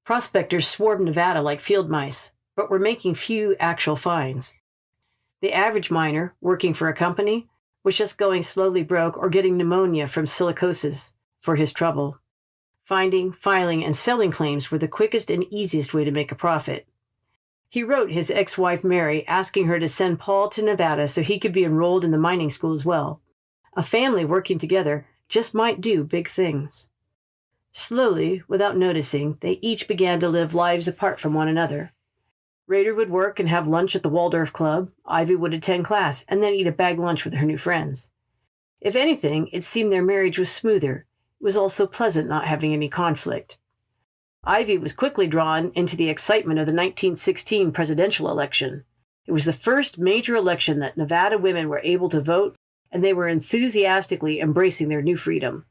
Prospectors swarmed Nevada like field mice, but were making few actual finds. The average miner, working for a company, was just going slowly broke or getting pneumonia from silicosis for his trouble. Finding, filing, and selling claims were the quickest and easiest way to make a profit. He wrote his ex-wife Mary asking her to send Paul to Nevada so he could be enrolled in the mining school as well. A family working together just might do big things. Slowly, without noticing, they each began to live lives apart from one another. Rader would work and have lunch at the Waldorf Club. Ivy would attend class and then eat a bag lunch with her new friends. If anything, it seemed their marriage was smoother. It was also pleasant not having any conflict. Ivy was quickly drawn into the excitement of the 1916 presidential election. It was the first major election that Nevada women were able to vote, and they were enthusiastically embracing their new freedom.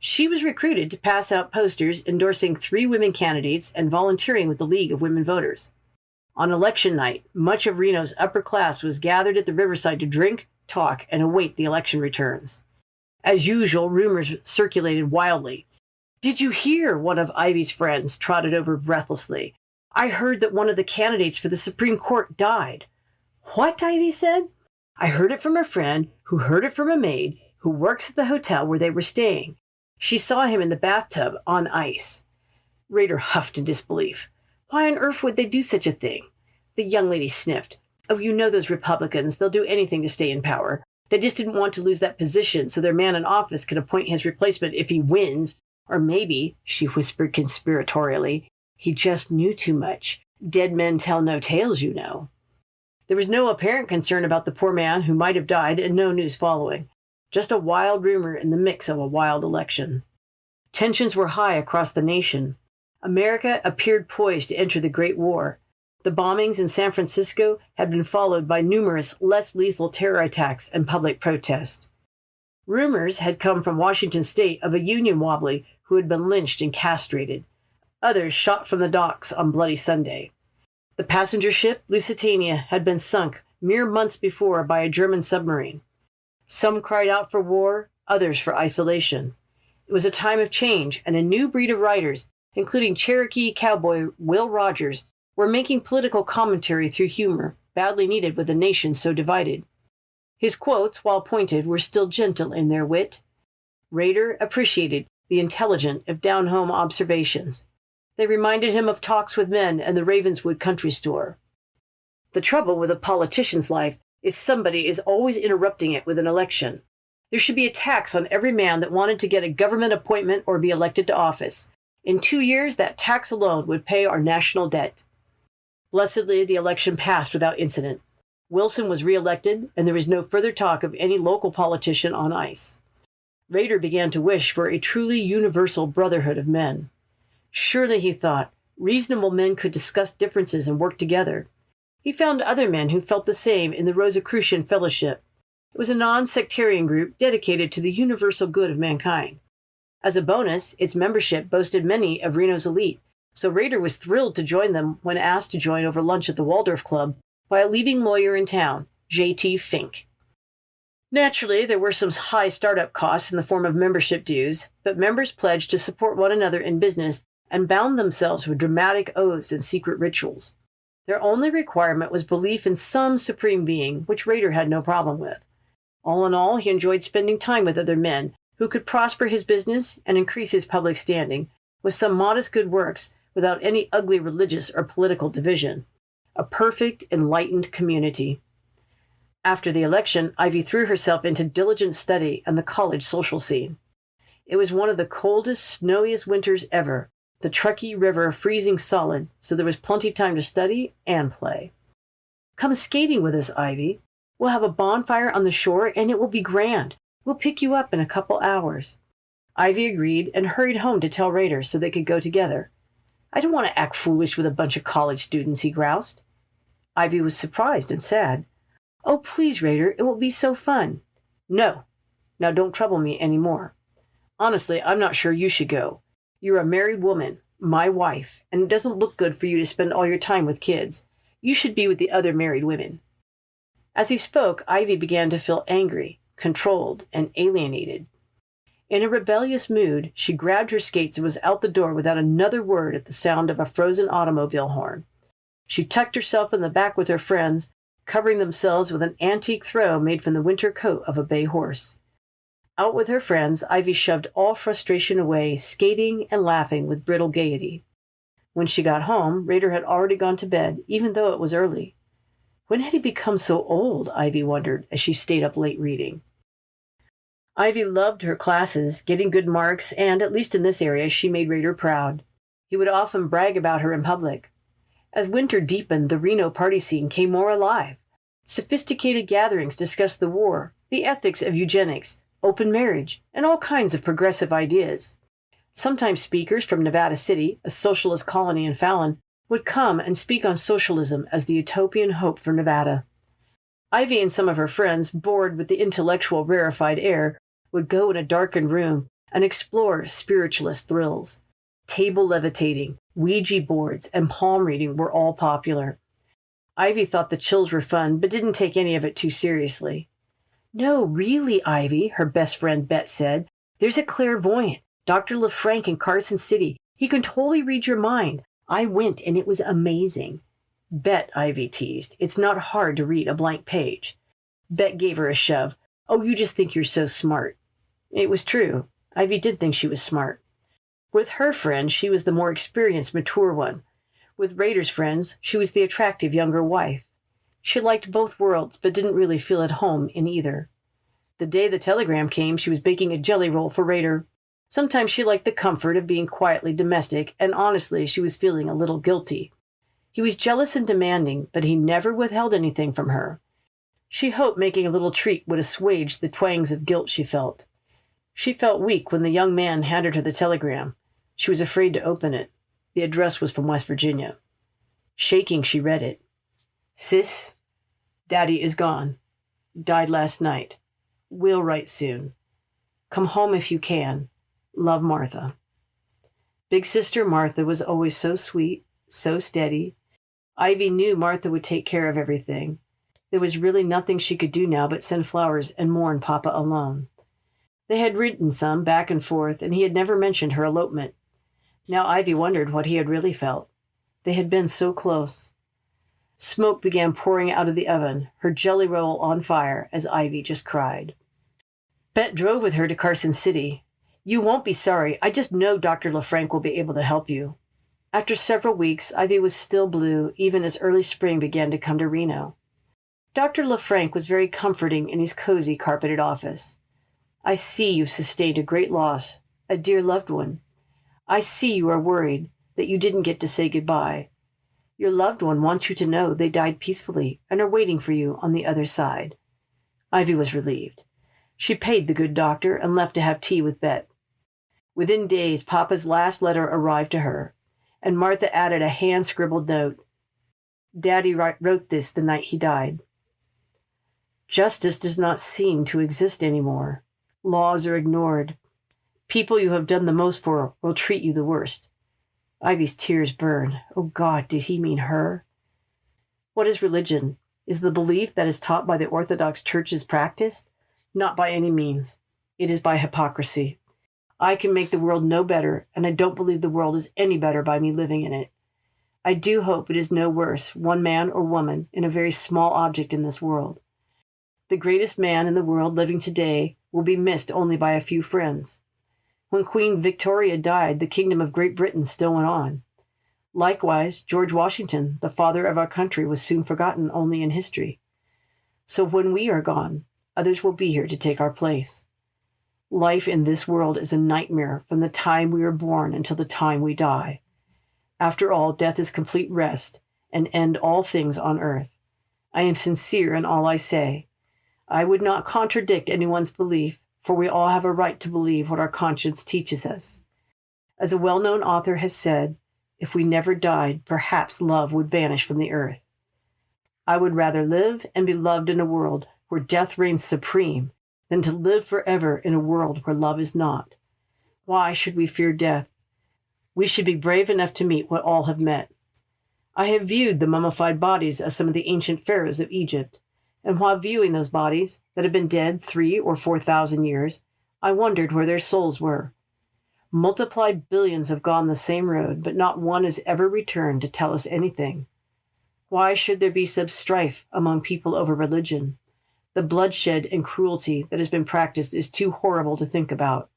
She was recruited to pass out posters endorsing 3 women candidates and volunteering with the League of Women Voters. On election night, much of Reno's upper class was gathered at the riverside to drink, talk, and await the election returns. As usual, rumors circulated wildly. "Did you hear?" one of Ivy's friends trotted over breathlessly. "I heard that one of the candidates for the Supreme Court died." "What?" Ivy said. "I heard it from a friend who heard it from a maid who works at the hotel where they were staying. She saw him in the bathtub on ice." Rader huffed in disbelief. "Why on earth would they do such a thing?" The young lady sniffed. "Oh, you know those Republicans. They'll do anything to stay in power. They just didn't want to lose that position so their man in office can appoint his replacement if he wins. Or maybe," she whispered conspiratorially, "he just knew too much. Dead men tell no tales, you know." There was no apparent concern about the poor man who might have died and no news following. Just a wild rumor in the mix of a wild election. Tensions were high across the nation. America appeared poised to enter the Great War. The bombings in San Francisco had been followed by numerous less lethal terror attacks and public protest. Rumors had come from Washington state of a Union wobbly who had been lynched and castrated. Others shot from the docks on Bloody Sunday. The passenger ship Lusitania had been sunk mere months before by a German submarine. Some cried out for war, others for isolation. It was a time of change, and a new breed of writers, including Cherokee cowboy Will Rogers, were making political commentary through humor, badly needed with a nation so divided. His quotes, while pointed, were still gentle in their wit. Rader appreciated the intelligent, if down-home observations. They reminded him of talks with men and the Ravenswood country store. The trouble with a politician's life is somebody is always interrupting it with an election. There should be a tax on every man that wanted to get a government appointment or be elected to office. In 2 years, that tax alone would pay our national debt. Blessedly, the election passed without incident. Wilson was reelected, and there was no further talk of any local politician on ice. Rader began to wish for a truly universal brotherhood of men. Surely, he thought, reasonable men could discuss differences and work together. He found other men who felt the same in the Rosicrucian Fellowship. It was a non-sectarian group dedicated to the universal good of mankind. As a bonus, its membership boasted many of Reno's elite, so Rader was thrilled to join them when asked to join over lunch at the Waldorf Club by a leading lawyer in town, J.T. Fink. Naturally, there were some high startup costs in the form of membership dues, but members pledged to support one another in business and bound themselves with dramatic oaths and secret rituals. Their only requirement was belief in some supreme being, which Rader had no problem with. All in all, he enjoyed spending time with other men who could prosper his business and increase his public standing with some modest good works without any ugly religious or political division. A perfect, enlightened community. After the election, Ivy threw herself into diligent study and the college social scene. It was one of the coldest, snowiest winters ever, the Truckee River freezing solid, so there was plenty of time to study and play. "Come skating with us, Ivy. We'll have a bonfire on the shore, and it will be grand. We'll pick you up in a couple hours." Ivy agreed and hurried home to tell Rader so they could go together. "I don't want to act foolish with a bunch of college students," he groused. Ivy was surprised and sad. "Oh, please, Rader, it will be so fun." "No. Now don't trouble me any more. Honestly, I'm not sure you should go. You're a married woman, my wife, and it doesn't look good for you to spend all your time with kids. You should be with the other married women." As he spoke, Ivy began to feel angry, controlled, and alienated. In a rebellious mood, she grabbed her skates and was out the door without another word at the sound of a frozen automobile horn. She tucked herself in the back with her friends, covering themselves with an antique throw made from the winter coat of a bay horse. Out with her friends, Ivy shoved all frustration away, skating and laughing with brittle gaiety. When she got home, Rader had already gone to bed, even though it was early. When had he become so old, Ivy wondered, as she stayed up late reading. Ivy loved her classes, getting good marks, and, at least in this area, she made Rader proud. He would often brag about her in public. As winter deepened, the Reno party scene came more alive. Sophisticated gatherings discussed the war, the ethics of eugenics, open marriage, and all kinds of progressive ideas. Sometimes speakers from Nevada City, a socialist colony in Fallon, would come and speak on socialism as the utopian hope for Nevada. Ivy and some of her friends, bored with the intellectual rarefied air, would go in a darkened room and explore spiritualist thrills. Table levitating, Ouija boards, and palm reading were all popular. Ivy thought the chills were fun, but didn't take any of it too seriously. "No, really, Ivy," her best friend Bet said. "There's a clairvoyant, Dr. LeFranc in Carson City. He can totally read your mind. I went, and it was amazing." "Bet," Ivy teased. "It's not hard to read a blank page." Bet gave her a shove. "Oh, you just think you're so smart." It was true. Ivy did think she was smart. With her friends, she was the more experienced, mature one. With Rader's friends, she was the attractive younger wife. She liked both worlds, but didn't really feel at home in either. The day the telegram came, she was baking a jelly roll for Rader. Sometimes she liked the comfort of being quietly domestic, and honestly, she was feeling a little guilty. He was jealous and demanding, but he never withheld anything from her. She hoped making a little treat would assuage the twangs of guilt she felt. She felt weak when the young man handed her the telegram. She was afraid to open it. The address was from West Virginia. Shaking, she read it. "Sis, Daddy is gone. Died last night. Will write soon. Come home if you can. Love, Martha." Big sister Martha was always so sweet, so steady. Ivy knew Martha would take care of everything. There was really nothing she could do now but send flowers and mourn Papa alone. They had written some back and forth, and he had never mentioned her elopement. Now Ivy wondered what he had really felt. They had been so close. Smoke began pouring out of the oven, her jelly roll on fire, as Ivy just cried. Bet drove with her to Carson City. "You won't be sorry. I just know Dr. LeFranc will be able to help you." After several weeks, Ivy was still blue, even as early spring began to come to Reno. Dr. LeFranc was very comforting in his cozy, carpeted office. "I see you've sustained a great loss, a dear loved one. I see you are worried that you didn't get to say goodbye. Your loved one wants you to know they died peacefully and are waiting for you on the other side." Ivy was relieved. She paid the good doctor and left to have tea with Bet. Within days, Papa's last letter arrived to her, and Martha added a hand-scribbled note. "Daddy wrote this the night he died. Justice does not seem to exist anymore. Laws are ignored. People you have done the most for will treat you the worst." Ivy's tears burned. Oh God, did he mean her? What is religion? Is the belief that is taught by the Orthodox churches practiced? Not by any means. It is by hypocrisy. I can make the world no better, and I don't believe the world is any better by me living in it. I do hope it is no worse, one man or woman, in a very small object in this world. The greatest man in the world living today will be missed only by a few friends. When Queen Victoria died, the kingdom of Great Britain still went on. Likewise, George Washington, the father of our country, was soon forgotten only in history. So when we are gone, others will be here to take our place. Life in this world is a nightmare from the time we are born until the time we die. After all, death is complete rest and end all things on earth. I am sincere in all I say. I would not contradict anyone's belief, for we all have a right to believe what our conscience teaches us. As a well-known author has said, if we never died, perhaps love would vanish from the earth. I would rather live and be loved in a world where death reigns supreme than to live forever in a world where love is not. Why should we fear death? We should be brave enough to meet what all have met. I have viewed the mummified bodies of some of the ancient pharaohs of Egypt, and while viewing those bodies that have been dead 3,000 or 4,000 years, I wondered where their souls were. Multiplied billions have gone the same road, but not one has ever returned to tell us anything. Why should there be such strife among people over religion? The bloodshed and cruelty that has been practiced is too horrible to think about.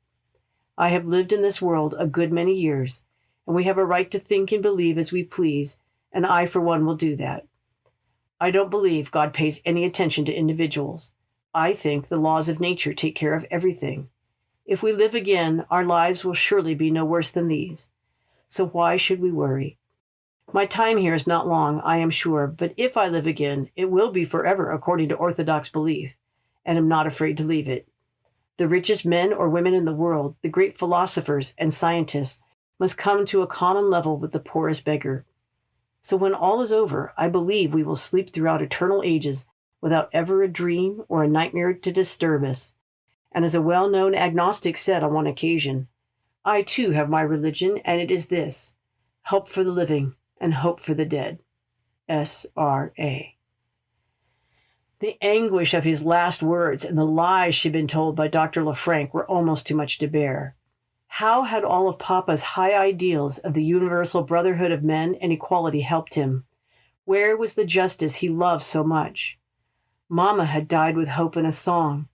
I have lived in this world a good many years, and we have a right to think and believe as we please, and I, for one, will do that. I don't believe God pays any attention to individuals. I think the laws of nature take care of everything. If we live again, our lives will surely be no worse than these. So why should we worry? My time here is not long, I am sure, but if I live again, it will be forever according to Orthodox belief, and am not afraid to leave it. The richest men or women in the world, the great philosophers and scientists, must come to a common level with the poorest beggar. So when all is over, I believe we will sleep throughout eternal ages without ever a dream or a nightmare to disturb us. And as a well-known agnostic said on one occasion, I too have my religion, and it is this: help for the living and hope for the dead. S.R.A. The anguish of his last words and the lies she'd been told by Dr. LaFranc were almost too much to bear. How had all of Papa's high ideals of the universal brotherhood of men and equality helped him? Where was the justice he loved so much? Mama had died with hope in a song.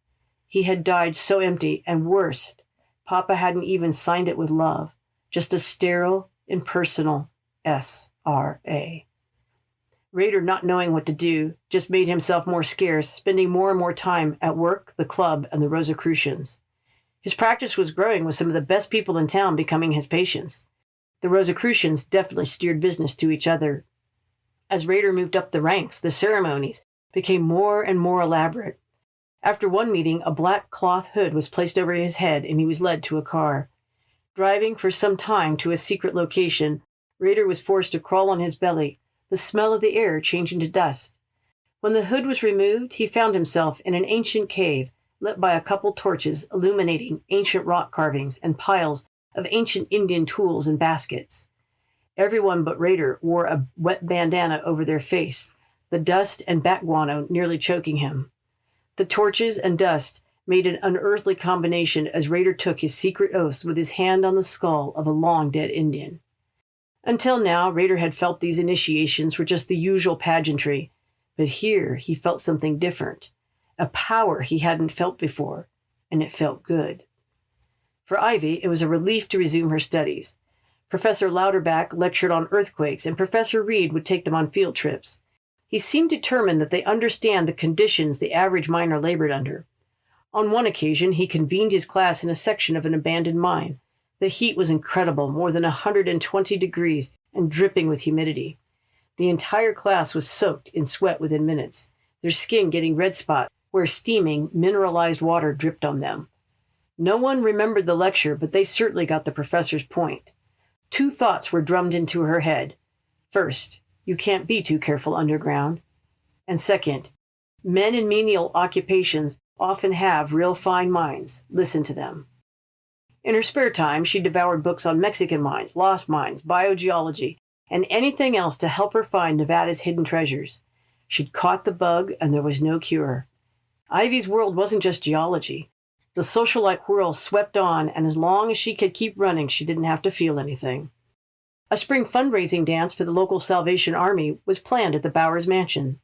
He had died so empty, and worst, Papa hadn't even signed it with love, just a sterile, impersonal S.R.A. Rader, not knowing what to do, just made himself more scarce, spending more and more time at work, the club, and the Rosicrucians. His practice was growing, with some of the best people in town becoming his patients. The Rosicrucians definitely steered business to each other. As Rader moved up the ranks, the ceremonies became more and more elaborate. After one meeting, a black cloth hood was placed over his head, and he was led to a car. Driving for some time to a secret location, Rader was forced to crawl on his belly, the smell of the air changing to dust. When the hood was removed, he found himself in an ancient cave, lit by a couple torches illuminating ancient rock carvings and piles of ancient Indian tools and baskets. Everyone but Rader wore a wet bandana over their face, the dust and bat guano nearly choking him. The torches and dust made an unearthly combination as Rader took his secret oaths with his hand on the skull of a long-dead Indian. Until now, Rader had felt these initiations were just the usual pageantry, but here he felt something different, a power he hadn't felt before, and it felt good. For Ivy, it was a relief to resume her studies. Professor Louderback lectured on earthquakes, and Professor Reed would take them on field trips. He seemed determined that they understand the conditions the average miner labored under. On one occasion, he convened his class in a section of an abandoned mine. The heat was incredible, more than 120 degrees, and dripping with humidity. The entire class was soaked in sweat within minutes, their skin getting red spots where steaming, mineralized water dripped on them. No one remembered the lecture, but they certainly got the professor's point. 2 thoughts were drummed into her head. First, you can't be too careful underground. And second, men in menial occupations often have real fine minds. Listen to them. In her spare time, she devoured books on Mexican mines, lost mines, biogeology, and anything else to help her find Nevada's hidden treasures. She'd caught the bug, and there was no cure. Ivy's world wasn't just geology. The socialite whirl swept on, and as long as she could keep running, she didn't have to feel anything. A spring fundraising dance for the local Salvation Army was planned at the Bowers Mansion.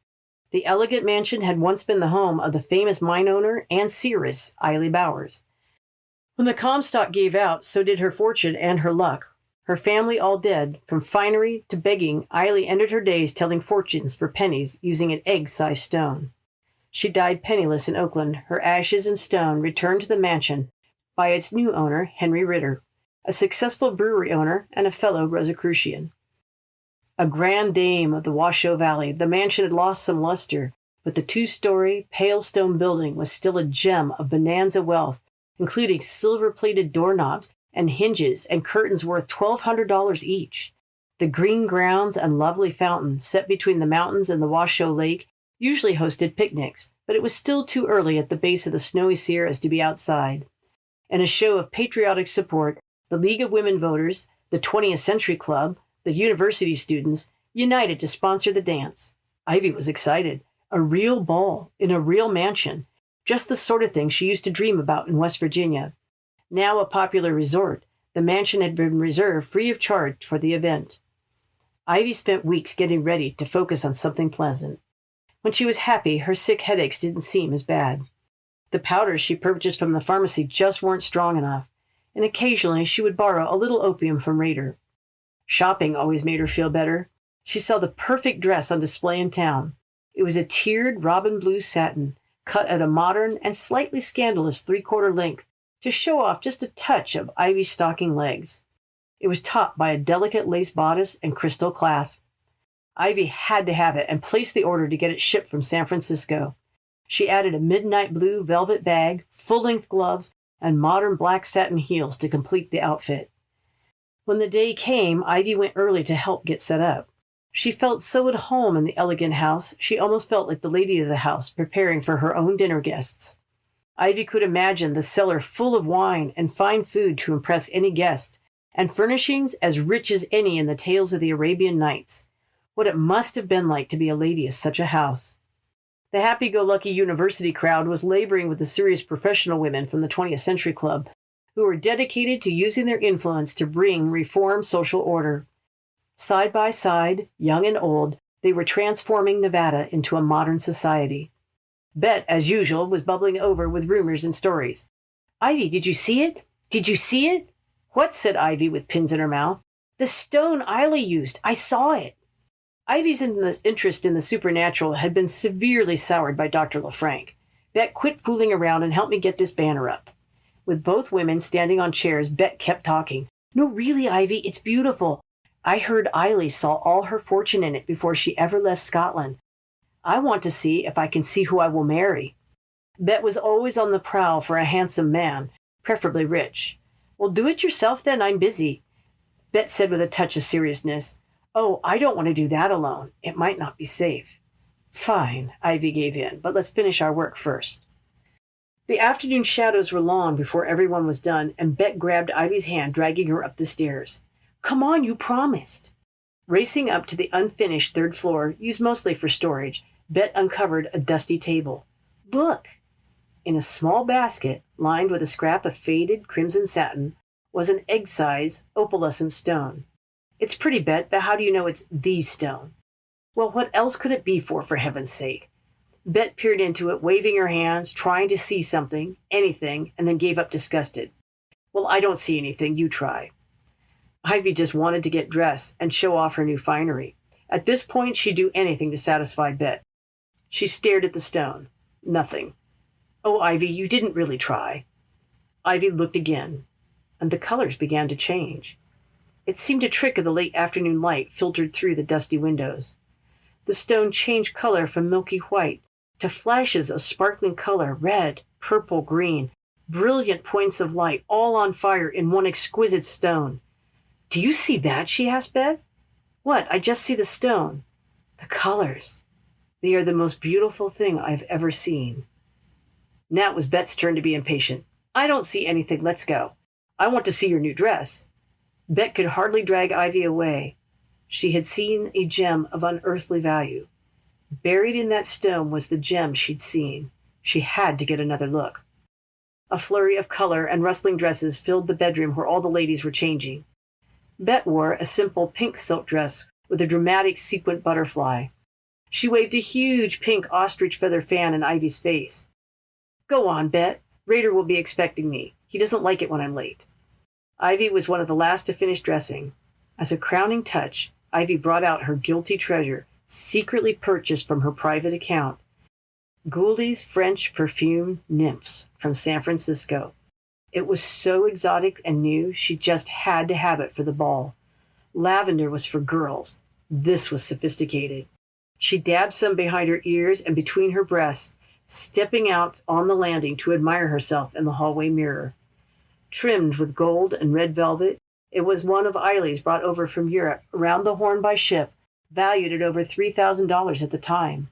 The elegant mansion had once been the home of the famous mine owner and seeress, Eiley Bowers. When the Comstock gave out, so did her fortune and her luck. Her family all dead, from finery to begging, Eiley ended her days telling fortunes for pennies using an egg-sized stone. She died penniless in Oakland, her ashes and stone returned to the mansion by its new owner, Henry Ritter, a successful brewery owner and a fellow Rosicrucian. A grand dame of the Washoe Valley, the mansion had lost some luster, but the 2-story, pale stone building was still a gem of bonanza wealth, including silver-plated doorknobs and hinges and curtains worth $1,200 each. The green grounds and lovely fountain set between the mountains and the Washoe Lake usually hosted picnics, but it was still too early at the base of the snowy Sierras to be outside. In a show of patriotic support, the League of Women Voters, the 20th Century Club, the university students united to sponsor the dance. Ivy was excited. A real ball in a real mansion. Just the sort of thing she used to dream about in West Virginia. Now a popular resort, the mansion had been reserved free of charge for the event. Ivy spent weeks getting ready to focus on something pleasant. When she was happy, her sick headaches didn't seem as bad. The powders she purchased from the pharmacy just weren't strong enough, and occasionally she would borrow a little opium from Raider. Shopping always made her feel better. She saw the perfect dress on display in town. It was a tiered robin blue satin, cut at a modern and slightly scandalous 3/4 length to show off just a touch of Ivy's stocking legs. It was topped by a delicate lace bodice and crystal clasp. Ivy had to have it and placed the order to get it shipped from San Francisco. She added a midnight blue velvet bag, full-length gloves, and modern black satin heels to complete the outfit. When the day came, Ivy went early to help get set up. She felt so at home in the elegant house, she almost felt like the lady of the house, preparing for her own dinner guests. Ivy could imagine the cellar full of wine and fine food to impress any guest, and furnishings as rich as any in the tales of the Arabian Nights. What it must have been like to be a lady of such a house. The happy-go-lucky university crowd was laboring with the serious professional women from the 20th Century Club, who were dedicated to using their influence to bring reformed social order. Side by side, young and old, they were transforming Nevada into a modern society. Bet, as usual, was bubbling over with rumors and stories. "Ivy, did you see it? Did you see it?" "What?" said Ivy with pins in her mouth. "The stone Eiley used. I saw it." Ivy's interest in the supernatural had been severely soured by Dr. LaFranc. "Bet, quit fooling around and help me get this banner up." With both women standing on chairs, Bet kept talking. "No, really, Ivy, it's beautiful. I heard Eiley saw all her fortune in it before she ever left Scotland. I want to see if I can see who I will marry." Bet was always on the prowl for a handsome man, preferably rich. "Well, do it yourself then, I'm busy," Bet said with a touch of seriousness. "Oh, I don't want to do that alone. It might not be safe." "Fine," Ivy gave in, "but let's finish our work first." The afternoon shadows were long before everyone was done, and Bet grabbed Ivy's hand, dragging her up the stairs. "Come on, you promised." Racing up to the unfinished third floor, used mostly for storage, Bet uncovered a dusty table. "Look!" In a small basket, lined with a scrap of faded crimson satin, was an egg-size opalescent stone. "It's pretty, Bet, but how do you know it's the stone?" "Well, what else could it be for heaven's sake?" Bet peered into it, waving her hands, trying to see something, anything, and then gave up disgusted. "Well, I don't see anything. You try." Ivy just wanted to get dressed and show off her new finery. At this point, she'd do anything to satisfy Bet. She stared at the stone. Nothing. "Oh, Ivy, you didn't really try." Ivy looked again, and the colors began to change. It seemed a trick of the late afternoon light filtered through the dusty windows. The stone changed color from milky white to flashes of sparkling color, red, purple, green, brilliant points of light, all on fire in one exquisite stone. "Do you see that?" she asked Bet. "What? I just see the stone." "The colors. They are the most beautiful thing I've ever seen." Now it was Bet's turn to be impatient. "I don't see anything. Let's go. I want to see your new dress." Bet could hardly drag Ivy away. She had seen a gem of unearthly value. Buried in that stone was the gem she'd seen. She had to get another look. A flurry of color and rustling dresses filled the bedroom where all the ladies were changing. Bet wore a simple pink silk dress with a dramatic sequined butterfly. She waved a huge pink ostrich feather fan in Ivy's face. "Go on, Bet. Raider will be expecting me. He doesn't like it when I'm late." Ivy was one of the last to finish dressing. As a crowning touch, Ivy brought out her guilty treasure, secretly purchased from her private account. Gouldie's French perfume nymphs from San Francisco. It was so exotic and new, she just had to have it for the ball. Lavender was for girls. This was sophisticated. She dabbed some behind her ears and between her breasts, stepping out on the landing to admire herself in the hallway mirror. Trimmed with gold and red velvet, it was one of Eiley's brought over from Europe, around the Horn by ship, valued at over $3,000 at the time.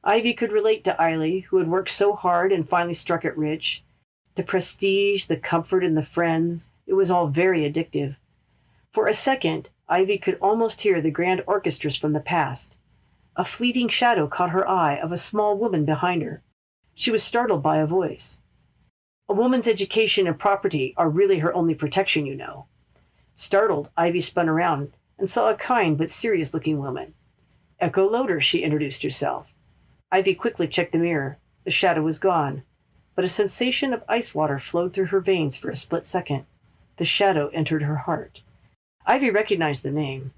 Ivy could relate to Eiley, who had worked so hard and finally struck it rich. The prestige, the comfort, and the friends, it was all very addictive. For a second, Ivy could almost hear the grand orchestras from the past. A fleeting shadow caught her eye of a small woman behind her. She was startled by a voice. A woman's education and property are really her only protection, you know. Startled, Ivy spun around and saw a kind but serious-looking woman. Echo Loader, she introduced herself. Ivy quickly checked the mirror. The shadow was gone, but a sensation of ice water flowed through her veins for a split second. The shadow entered her heart. Ivy recognized the name.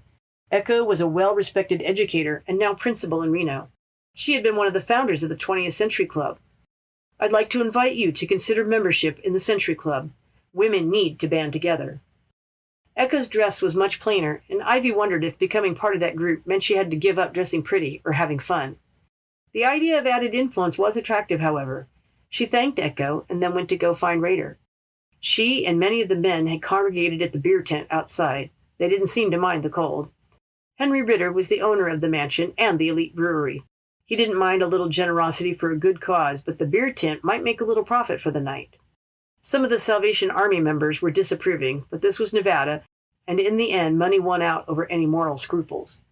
Echo was a well-respected educator and now principal in Reno. She had been one of the founders of the 20th Century Club. I'd like to invite you to consider membership in the Century Club. Women need to band together. Echo's dress was much plainer, and Ivy wondered if becoming part of that group meant she had to give up dressing pretty or having fun. The idea of added influence was attractive, however. She thanked Echo and then went to go find Raider. She and many of the men had congregated at the beer tent outside. They didn't seem to mind the cold. Henry Ritter was the owner of the mansion and the elite brewery. He didn't mind a little generosity for a good cause, but the beer tent might make a little profit for the night. Some of the Salvation Army members were disapproving, but this was Nevada, and in the end, money won out over any moral scruples.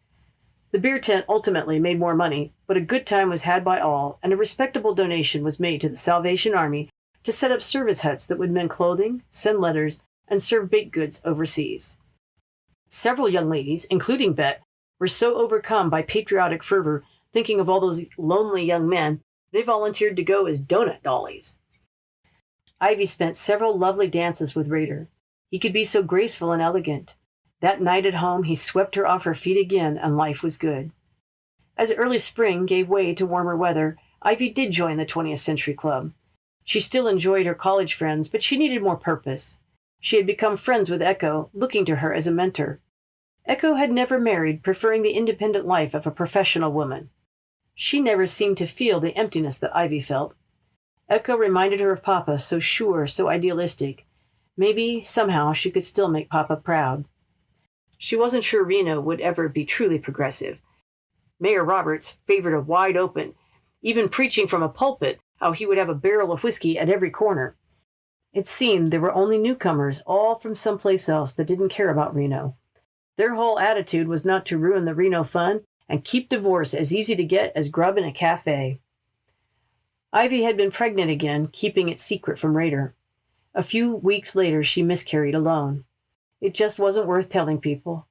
The beer tent ultimately made more money, but a good time was had by all, and a respectable donation was made to the Salvation Army to set up service huts that would mend clothing, send letters, and serve baked goods overseas. Several young ladies, including Bet, were so overcome by patriotic fervor, thinking of all those lonely young men, they volunteered to go as donut dollies. Ivy spent several lovely dances with Raider. He could be so graceful and elegant. That night at home, he swept her off her feet again, and life was good. As early spring gave way to warmer weather, Ivy did join the 20th Century Club. She still enjoyed her college friends, but she needed more purpose. She had become friends with Echo, looking to her as a mentor. Echo had never married, preferring the independent life of a professional woman. She never seemed to feel the emptiness that Ivy felt. Echo reminded her of Papa, so sure, so idealistic. Maybe, somehow, she could still make Papa proud. She wasn't sure Reno would ever be truly progressive. Mayor Roberts favored a wide open, even preaching from a pulpit how he would have a barrel of whiskey at every corner. It seemed there were only newcomers, all from someplace else, that didn't care about Reno. Their whole attitude was not to ruin the Reno fun and keep divorce as easy to get as grub in a cafe. Ivy had been pregnant again, keeping it secret from Raider. A few weeks later, she miscarried alone. It just wasn't worth telling people.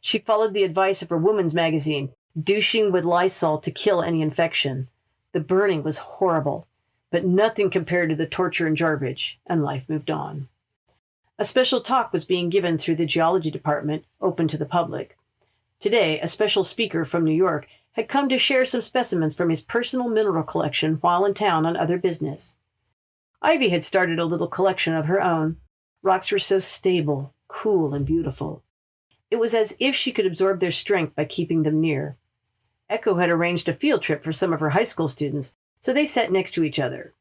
She followed the advice of her woman's magazine, douching with Lysol to kill any infection. The burning was horrible, but nothing compared to the torture in Jarbidge, and life moved on. A special talk was being given through the geology department, open to the public. Today, a special speaker from New York had come to share some specimens from his personal mineral collection while in town on other business. Ivy had started a little collection of her own. Rocks were so stable, cool, and beautiful. It was as if she could absorb their strength by keeping them near. Echo had arranged a field trip for some of her high school students, so they sat next to each other.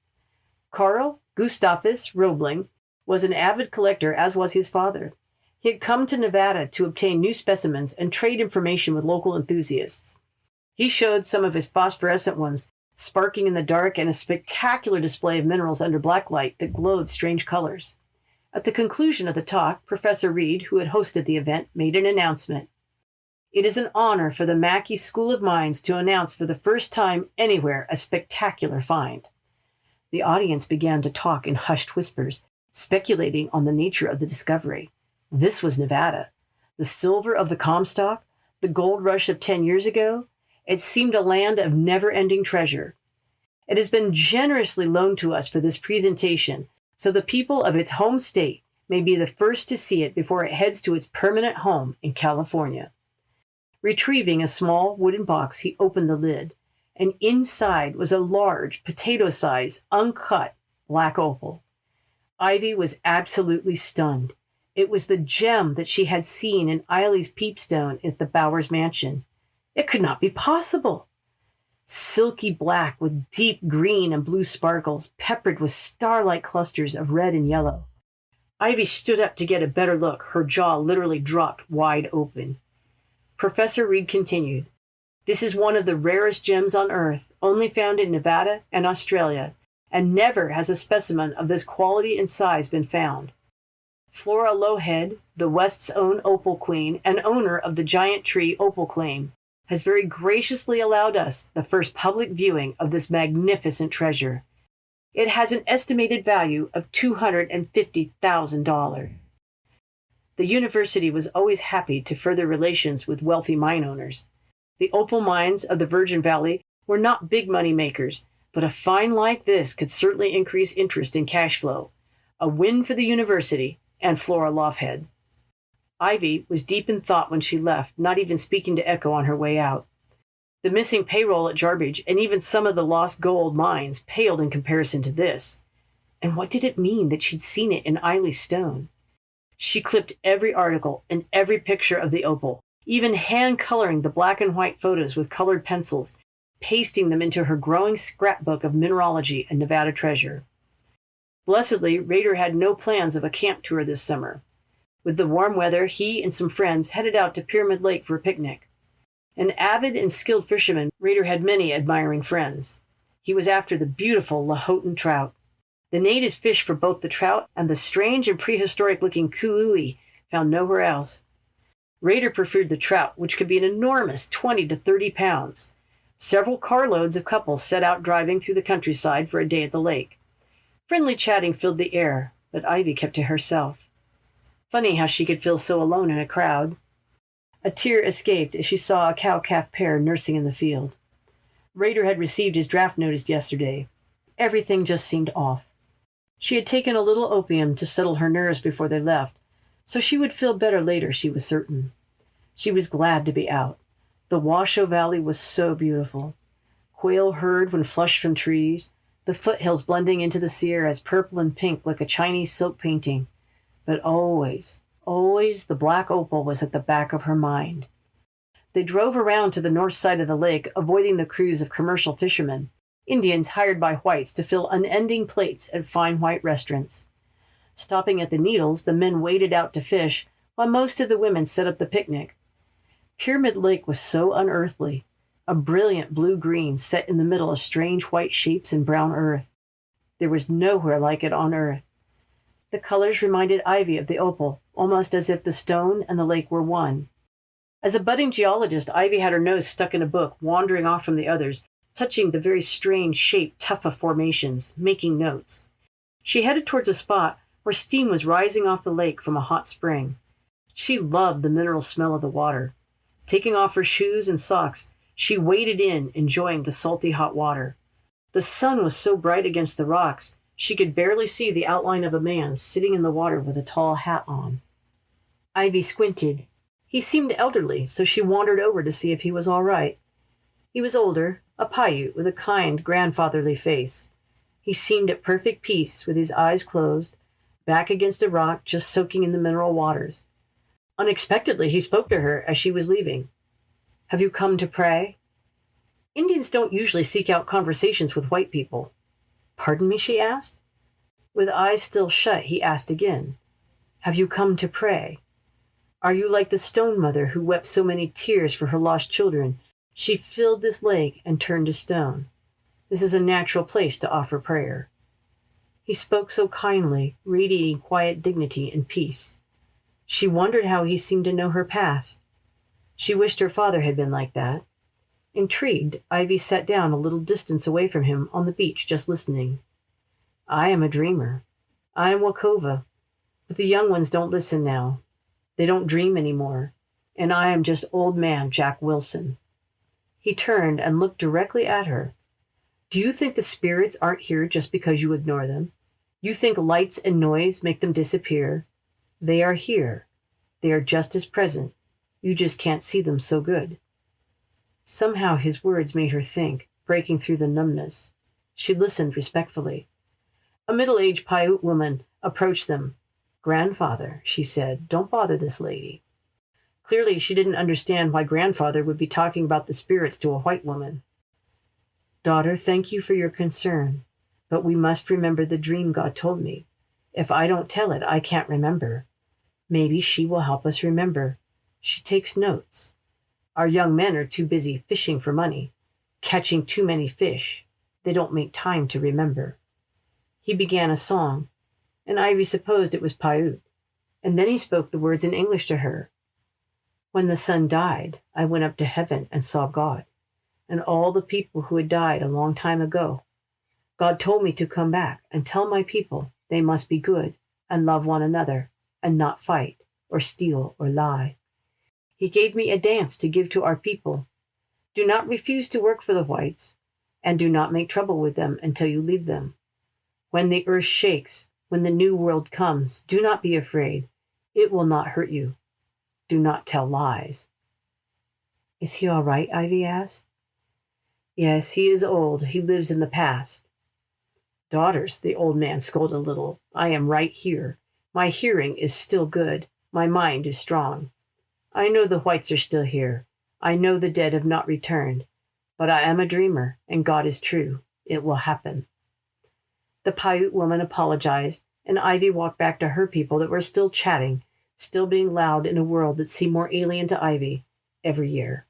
Carl Gustavus Roebling was an avid collector, as was his father. He had come to Nevada to obtain new specimens and trade information with local enthusiasts. He showed some of his phosphorescent ones, sparking in the dark, and a spectacular display of minerals under black light that glowed strange colors. At the conclusion of the talk, Professor Reed, who had hosted the event, made an announcement. It is an honor for the Mackey School of Mines to announce for the first time anywhere a spectacular find. The audience began to talk in hushed whispers, speculating on the nature of the discovery. This was Nevada. The silver of the Comstock, the gold rush of 10 years ago. It seemed a land of never-ending treasure. It has been generously loaned to us for this presentation, so the people of its home state may be the first to see it before it heads to its permanent home in California. Retrieving a small wooden box, he opened the lid, and inside was a large, potato-sized, uncut black opal. Ivy was absolutely stunned. It was the gem that she had seen in Eiley's peepstone at the Bowers mansion. It could not be possible. Silky black with deep green and blue sparkles, peppered with star-like clusters of red and yellow. Ivy stood up to get a better look. Her jaw literally dropped wide open. Professor Reed continued, "This is one of the rarest gems on Earth, only found in Nevada and Australia, and never has a specimen of this quality and size been found. Flora Lowhead, the West's own opal queen and owner of the giant tree opal claim, has very graciously allowed us the first public viewing of this magnificent treasure. It has an estimated value of $250,000. The university was always happy to further relations with wealthy mine owners. The opal mines of the Virgin Valley were not big money makers, but a find like this could certainly increase interest in cash flow. A win for the university and Flora Loughead. Ivy was deep in thought when she left, not even speaking to Echo on her way out. The missing payroll at Jarbidge and even some of the lost gold mines paled in comparison to this. And what did it mean that she'd seen it in Eiley's stone? She clipped every article and every picture of the opal, even hand-coloring the black and white photos with colored pencils, pasting them into her growing scrapbook of mineralogy and Nevada treasure. Blessedly, Rader had no plans of a camp tour this summer. With the warm weather, he and some friends headed out to Pyramid Lake for a picnic. An avid and skilled fisherman, Rader had many admiring friends. He was after the beautiful Lahontan trout. The natives fished for both the trout and the strange and prehistoric-looking kuui found nowhere else. Rader preferred the trout, which could be an enormous 20 to 30 pounds. Several carloads of couples set out driving through the countryside for a day at the lake. Friendly chatting filled the air, but Ivy kept to herself. Funny how she could feel so alone in a crowd. A tear escaped as she saw a cow-calf pair nursing in the field. Rader had received his draft notice yesterday. Everything just seemed off. She had taken a little opium to settle her nerves before they left, so she would feel better later, she was certain. She was glad to be out. The Washoe Valley was so beautiful. Quail heard when flushed from trees, the foothills blending into the Sierras purple and pink like a Chinese silk painting. But always, always the Black Opal was at the back of her mind. They drove around to the north side of the lake, avoiding the crews of commercial fishermen, Indians hired by whites to fill unending plates at fine white restaurants. Stopping at the Needles, the men waded out to fish, while most of the women set up the picnic. Pyramid Lake was so unearthly, a brilliant blue-green set in the middle of strange white shapes and brown earth. There was nowhere like it on earth. The colors reminded Ivy of the opal, almost as if the stone and the lake were one. As a budding geologist, Ivy had her nose stuck in a book, wandering off from the others, touching the very strange shaped tufa formations, making notes. She headed towards a spot where steam was rising off the lake from a hot spring. She loved the mineral smell of the water. Taking off her shoes and socks, she waded in, enjoying the salty hot water. The sun was so bright against the rocks, she could barely see the outline of a man sitting in the water with a tall hat on. Ivy squinted. He seemed elderly, so she wandered over to see if he was all right. He was older, a Paiute with a kind, grandfatherly face. He seemed at perfect peace, with his eyes closed, back against a rock just soaking in the mineral waters. Unexpectedly, he spoke to her as she was leaving. "Have you come to pray?" Indians don't usually seek out conversations with white people. "Pardon me?" she asked. With eyes still shut, he asked again, "Have you come to pray? Are you like the stone mother who wept so many tears for her lost children? She filled this lake and turned to stone. This is a natural place to offer prayer." He spoke so kindly, radiating quiet dignity and peace. She wondered how he seemed to know her past. She wished her father had been like that. Intrigued, Ivy sat down a little distance away from him on the beach, just listening. "I am a dreamer. I am Wokova. But the young ones don't listen now. They don't dream anymore. And I am just old man Jack Wilson." He turned and looked directly at her. "Do you think the spirits aren't here just because you ignore them? You think lights and noise make them disappear? They are here. They are just as present. You just can't see them so good." Somehow his words made her think, breaking through the numbness. She listened respectfully. A middle-aged Paiute woman approached them. "Grandfather," she said, "don't bother this lady." Clearly, she didn't understand why grandfather would be talking about the spirits to a white woman. "Daughter, thank you for your concern, but we must remember the dream God told me. If I don't tell it, I can't remember. Maybe she will help us remember. She takes notes. Our young men are too busy fishing for money, catching too many fish. They don't make time to remember." He began a song, and Ivy supposed it was Paiute, and then he spoke the words in English to her. "When the son died, I went up to heaven and saw God, and all the people who had died a long time ago. God told me to come back and tell my people they must be good and love one another and not fight or steal or lie. He gave me a dance to give to our people. Do not refuse to work for the whites, and do not make trouble with them until you leave them. When the earth shakes, when the new world comes, do not be afraid. It will not hurt you. Do not tell lies. Is he all right? Ivy asked. Yes, he is old. He lives in the past. Daughters, the old man scolded a little. I am right here. My hearing is still good. My mind is strong. I know the whites are still here. I know the dead have not returned. But I am a dreamer, and God is true. It will happen. The Paiute woman apologized, and Ivy walked back to her people that were still chatting, still being loud in a world that seemed more alien to Ivy every year.